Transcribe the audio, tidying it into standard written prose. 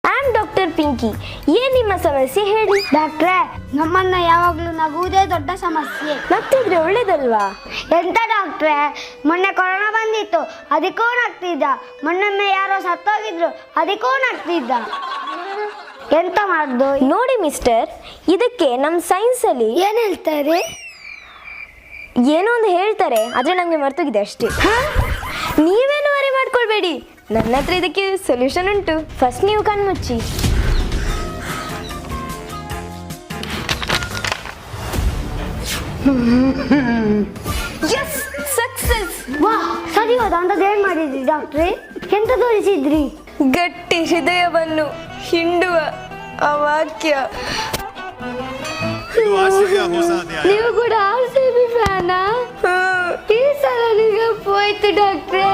I am doctor Pinki. ಏನ್ ನಿಮ್ಮ ಸಮಸ್ಯೆ ಹೇಳಿ? ಡಾಕ್ಟ್ರೆ, ನಮ್ಮನ್ನ ಯಾವಾಗ್ಲೂ ನಗುವುದೇ ದೊಡ್ಡ ಸಮಸ್ಯೆ. ನಗ್ತಿದ್ರೆ ಒಳ್ಳೇದಲ್ವಾ? ಎಂತ ಡಾಕ್ಟ್ರೆ, ಮೊನ್ನೆ ಕೊರೋನಾ ಬಂದಿತ್ತು, ಅದಕ್ಕೂ ನಗ್ತಿದ್ದ. ಮೊನ್ನೊಮ್ಮೆ ಯಾರೋ ಸತ್ತೋಗಿದ್ರು, ಅದಕ್ಕೂ ನಗ್ತಿದ್ದ. ಎಂತ ಮಾಡ್ದು? ನೋಡಿ ಮಿಸ್ಟರ್, ಇದಕ್ಕೆ ನಮ್ಮ ಸೈನ್ಸ್ ಅಲ್ಲಿ ಏನ್ ಹೇಳ್ತಾರೆ? ಏನೋ ಒಂದು ಹೇಳ್ತಾರೆ, ಆದ್ರೆ ನಂಗೆ ಮರ್ತೋಗಿದೆ ಅಷ್ಟೇ. ನೀವೇನು ವರಿ ಮಾಡ್ಕೊಳ್ಬೇಡಿ, ನನ್ನ ಹತ್ರ ಇದಕ್ಕೆ ಸೊಲ್ಯೂಷನ್ ಉಂಟು. ಫಸ್ಟ್ ನೀವು ಕಣ್ಮುಚ್ಚಿ. Yes, success. ವಾ, ಸರಿ ಹೋದ. ಅಂತದ್ ಏನ್ ಮಾಡಿದ್ರಿ ಡಾಕ್ಟ್ರೆ? ಎಂತ ತೋರಿಸಿದ್ರಿ? ಗಟ್ಟಿ ಹೃದಯವನ್ನು ಹಿಂಡುವ ಆ ವಾಕ್ಯ. ನೀವು ಕೂಡ RCB ಫ್ಯಾನಾ? ಈ ಸಲ ನಿಮಗೆ ಹೋಯ್ತು ಡಾಕ್ಟ್ರೆ.